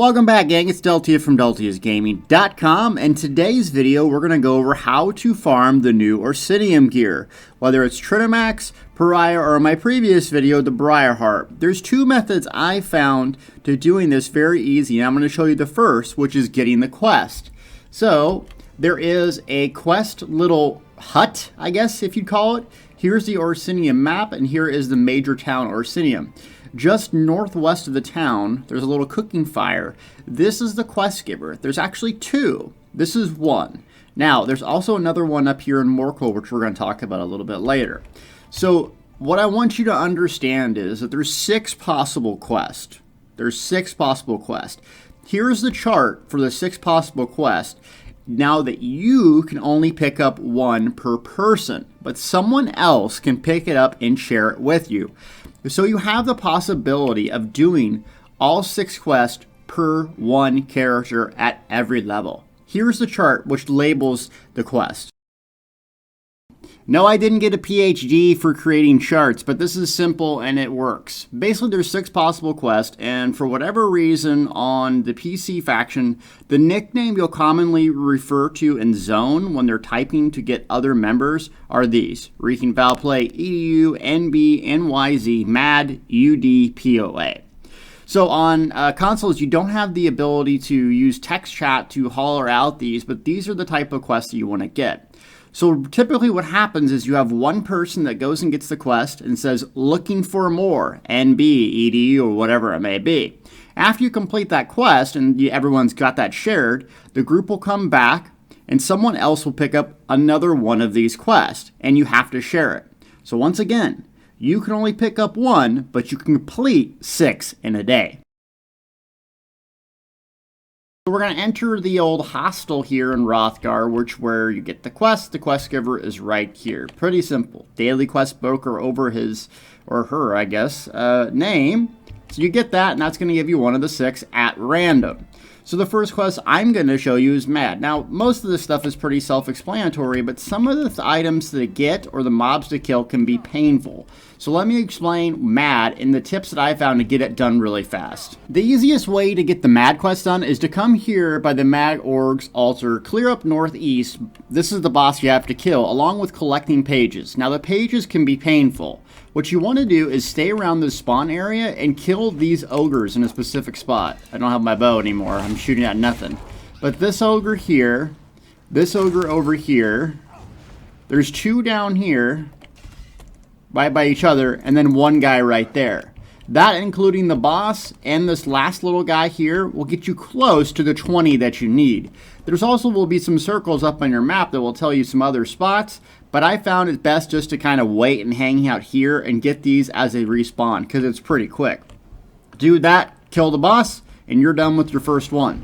Welcome back, gang. It's Deltia from DeltiasGaming.com, and today's video we're going to go over how to farm the new Orsinium Gear, whether it's Trinimac, Pariah, or in my previous video, the Briarheart. There's two methods I found to doing this very easy, and I'm going to show you the first, which is getting the quest. So, there is a quest little hut, I guess, if you'd call it. Here's the Orsinium map, and here is the major town, Orsinium. Just northwest of the town, there's a little cooking fire. This is the quest giver. There's actually two. This is one. Now, there's also another one up here in Morkul, which we're going to talk about a little bit later. So, what I want you to understand is that there's 6 possible quests. There's 6 possible quests. Here's the chart for the 6 possible quests. Now that you can only pick up 1 per person, but someone else can pick it up and share it with you. So you have the possibility of doing all 6 quests per 1 character at every level. Here's the chart which labels the quest. No, I didn't get a PhD for creating charts, but this is simple and it works. Basically, there's 6 possible quests, and for whatever reason on the PC faction, the nickname you'll commonly refer to in Zone when they're typing to get other members are these: Reeking, Valplay, EDU, NB, NYZ, MAD, UD, POA. So on consoles, you don't have the ability to use text chat to holler out these, but these are the type of quests that you want to get. So typically what happens is you have one person that goes and gets the quest and says, looking for more, NB, ED, or whatever it may be. After you complete that quest and everyone's got that shared, the group will come back and someone else will pick up another one of these quests, and you have to share it. So once again, you can only pick up 1, but you can complete 6 in a day. So we're going to enter the old hostel here in Rothgar, where you get the quest. The quest giver is right here. Pretty simple. Daily quest broker over his, or her, I guess, name. So you get that, and that's going to give you one of the 6 at random. So the first quest I'm going to show you is MAD. Now, most of this stuff is pretty self-explanatory, but some of the items to get or the mobs to kill can be painful. So let me explain MAD and the tips that I found to get it done really fast. The easiest way to get the MAD quest done is to come here by the MAD Org's altar, clear up northeast. This is the boss you have to kill, along with collecting pages. Now, the pages can be painful. What you want to do is stay around the spawn area and kill these ogres in a specific spot. I don't have my bow anymore. I'm shooting at nothing. But this ogre here, this ogre over here, there's 2 down here right by each other, and then 1 guy right there. That, including the boss and this last little guy here, will get you close to the 20 that you need. There's also will be some circles up on your map that will tell you some other spots, but I found it best just to kind of wait and hang out here and get these as they respawn, because it's pretty quick. Do that, kill the boss, and you're done with your first one.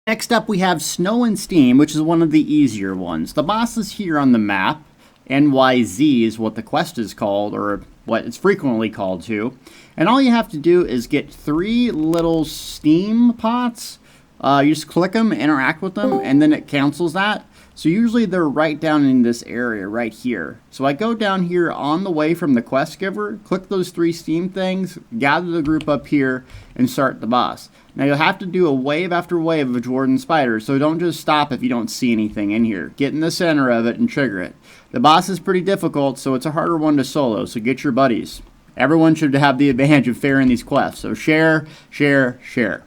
Next up we have Snow and Steam, which is one of the easier ones. The boss is here on the map. NYZ is what the quest is called, or what it's frequently called to. And all you have to do is get 3 little steam pots. You just click them, interact with them, and then it cancels that. So usually they're right down in this area right here. So I go down here on the way from the quest giver, click those 3 steam things, gather the group up here, and start the boss. Now you'll have to do a wave after wave of Jordan spiders, so don't just stop if you don't see anything in here. Get in the center of it and trigger it. The boss is pretty difficult, so it's a harder one to solo, so get your buddies. Everyone should have the advantage of fairing these quests, so share, share, share.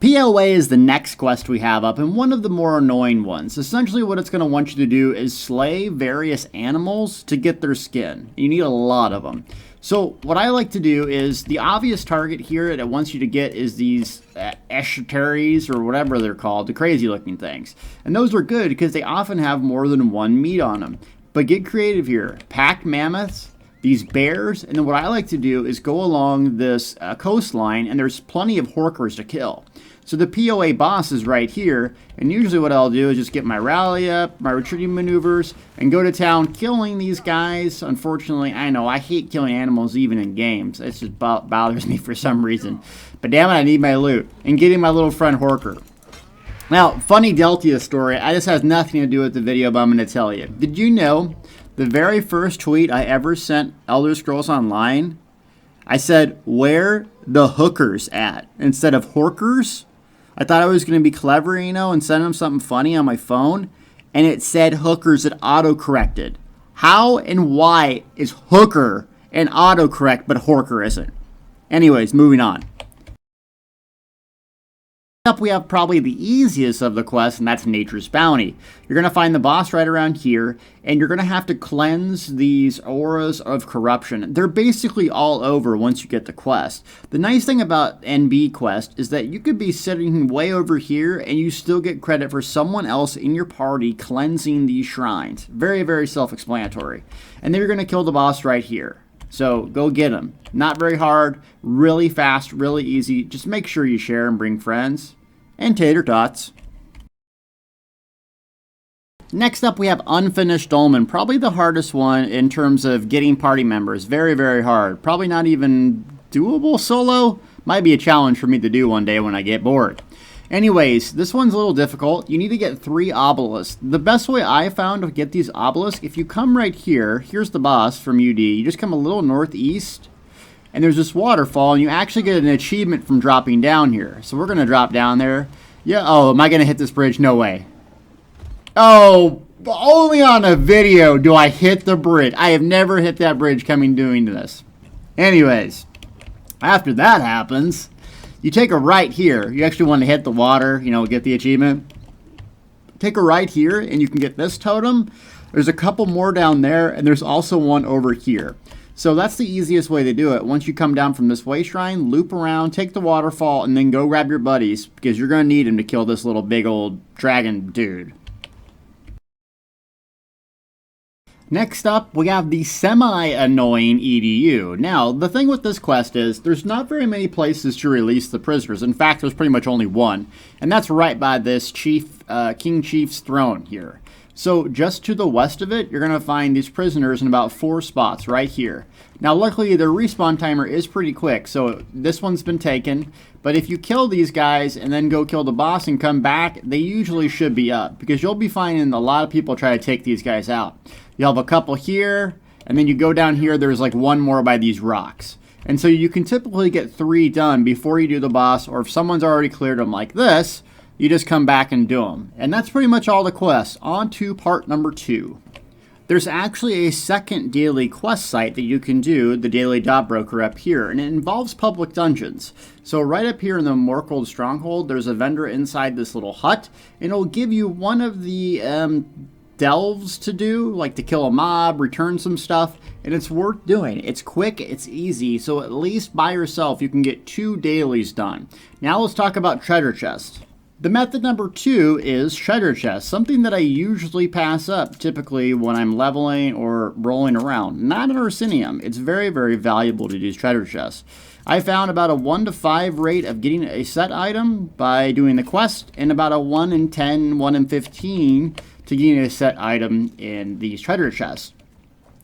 POA is the next quest we have up, and one of the more annoying ones. Essentially what it's going to want you to do is slay various animals to get their skin. You need a lot of them. So what I like to do is, the obvious target here that it wants you to get is these escheteries, or whatever they're called, the crazy looking things. And those are good because they often have more than 1 meat on them. But get creative here. Pack mammoths, these bears, and then what I like to do is go along this coastline, and there's plenty of horkers to kill. So the POA boss is right here, and usually what I'll do is just get my rally up, my retreating maneuvers, and go to town killing these guys. Unfortunately, I know, I hate killing animals even in games. It just bothers me for some reason. But damn it, I need my loot. And getting my little friend Horker. Now, funny Deltia story, this has nothing to do with the video, but I'm going to tell you. Did you know the very first tweet I ever sent Elder Scrolls Online I said, where the hookers at? Instead of horkers. I thought I was going to be clever, you know, and send them something funny on my phone. And it said hookers. It auto-corrected. How and why is hooker and autocorrect, but horker isn't? Anyways, moving on. Up we have probably the easiest of the quests, and that's Nature's Bounty. You're going to find the boss right around here, and you're going to have to cleanse these auras of corruption. They're basically all over once you get the quest. The nice thing about NB quest is that you could be sitting way over here, and you still get credit for someone else in your party cleansing these shrines. Very, very self-explanatory. And then you're going to kill the boss right here. So go get him. Not very hard, really fast, really easy. Just make sure you share and bring friends. And tater tots. Next up we have Unfinished Dolmen. Probably the hardest one in terms of getting party members. Very, very hard. Probably not even doable solo. Might be a challenge for me to do one day when I get bored. Anyways, this one's a little difficult. You need to get 3 obelisks. The best way I found to get these obelisks, if you come right here, here's the boss from UD. You just come a little northeast, and there's this waterfall, and you actually get an achievement from dropping down here. So we're going to drop down there. Yeah, oh, am I going to hit this bridge? No way. Oh, only on a video do I hit the bridge. I have never hit that bridge doing this. Anyways, after that happens, you take a right here. You actually want to hit the water, you know, get the achievement. Take a right here, and you can get this totem. There's a couple more down there, and there's also one over here. So that's the easiest way to do it. Once you come down from this way shrine, loop around, take the waterfall, and then go grab your buddies, because you're going to need them to kill this little big old dragon dude. Next up, we have the semi-annoying EDU. Now, the thing with this quest is, there's not very many places to release the prisoners. In fact, there's pretty much only one, and that's right by this King Chief's throne here. So, just to the west of it, you're going to find these prisoners in about 4 spots right here. Now, luckily, their respawn timer is pretty quick, so this one's been taken. But if you kill these guys and then go kill the boss and come back, they usually should be up, because you'll be finding a lot of people try to take these guys out. You have a couple here, and then you go down here, there's like one more by these rocks. And so you can typically get 3 done before you do the boss, or if someone's already cleared them like this, you just come back and do them. And that's pretty much all the quests. On to part number 2. There's actually a second daily quest site that you can do, the Daily Dot Broker up here, and it involves public dungeons. So right up here in the Morkul Stronghold, there's a vendor inside this little hut, and it'll give you one of the delves to do, like to kill a mob, return some stuff, and it's worth doing. It's quick, it's easy, so at least by yourself you can get 2 dailies done. Now let's talk about treasure chests. The method number 2 is treasure chests, something that I usually pass up typically when I'm leveling or rolling around. Not in Orsinium. It's very, very valuable to use treasure chests. I found about a 1 to 5 rate of getting a set item by doing the quest, and about a 1 in 10, 1 in 15 to getting a set item in these treasure chests.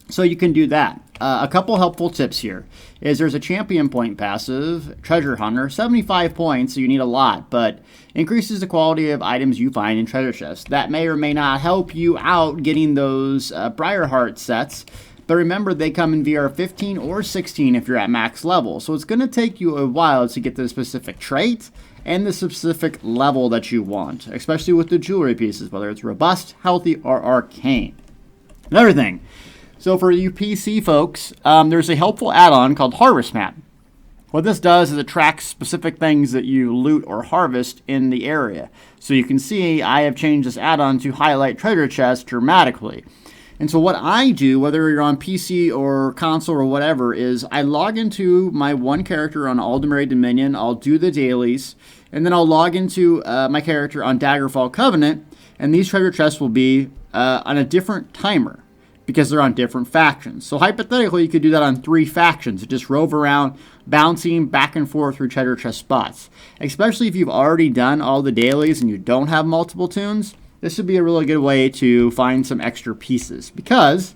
So you can do that. A couple helpful tips here is there's a champion point passive, Treasure Hunter, 75 points, so you need a lot, but increases the quality of items you find in treasure chests. That may or may not help you out getting those Briarheart sets, but remember they come in VR 15 or 16 if you're at max level, so it's going to take you a while to get the specific trait and the specific level that you want, especially with the jewelry pieces, whether it's robust, healthy, or arcane. Another thing. So for you PC folks, there's a helpful add-on called Harvest MAD. What this does is it tracks specific things that you loot or harvest in the area. So you can see I have changed this add-on to highlight treasure chests dramatically. And so what I do, whether you're on PC or console or whatever, is I log into my one character on Aldemary Dominion, I'll do the dailies, and then I'll log into my character on Daggerfall Covenant, and these treasure chests will be on a different timer, because they're on different factions. So hypothetically, you could do that on 3 factions. Just rove around, bouncing back and forth through treasure chest spots. Especially if you've already done all the dailies and you don't have multiple tunes, this would be a really good way to find some extra pieces, because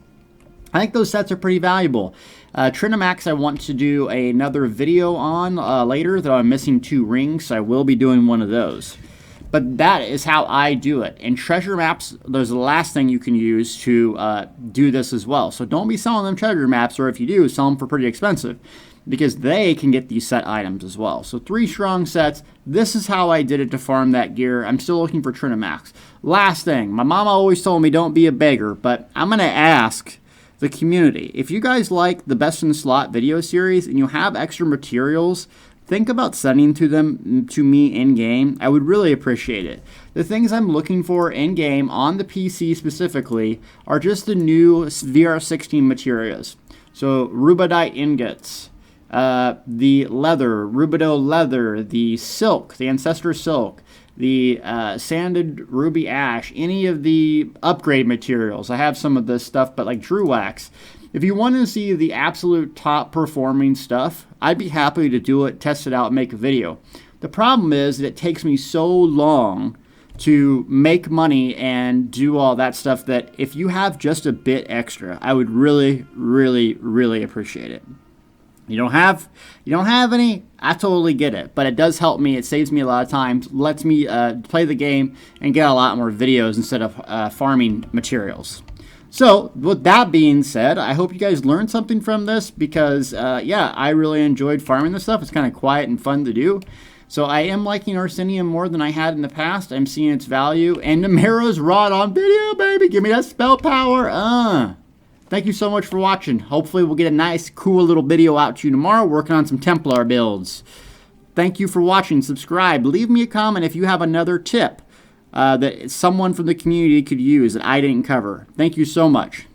I think those sets are pretty valuable. Trinimac I want to do another video on later, though I'm missing 2 rings, so I will be doing one of those. But that is how I do it. And treasure maps, those are the last thing you can use to do this as well. So don't be selling them treasure maps, or if you do, sell them for pretty expensive. because they can get these set items as well. So 3 strong sets. This is how I did it to farm that gear. I'm still looking for Trinimacs. Last thing, my mama always told me don't be a beggar, but I'm going to ask the community. If you guys like the Best in Slot video series and you have extra materials, think about sending them to me in-game. I would really appreciate it. The things I'm looking for in-game on the PC specifically are just the new VR16 materials. So rubedite ingots, the leather, rubido leather, the silk, the ancestor silk, the sanded ruby ash, any of the upgrade materials. I have some of this stuff, but like Drew Wax. If you want to see the absolute top performing stuff, I'd be happy to do it, test it out, and make a video. The problem is that it takes me so long to make money and do all that stuff that if you have just a bit extra, I would really, really, really appreciate it. You don't have any, I totally get it, but it does help me. It saves me a lot of time, lets me play the game and get a lot more videos instead of farming materials. So, with that being said, I hope you guys learned something from this because, yeah, I really enjoyed farming this stuff. It's kind of quiet and fun to do. So I am liking Orsinium more than I had in the past. I'm seeing its value. And Nemiro's Rod on video, baby. Give me that spell power. Thank you so much for watching. Hopefully we'll get a nice, cool little video out to you tomorrow working on some Templar builds. Thank you for watching. Subscribe. Leave me a comment if you have another tip that someone from the community could use that I didn't cover. Thank you so much.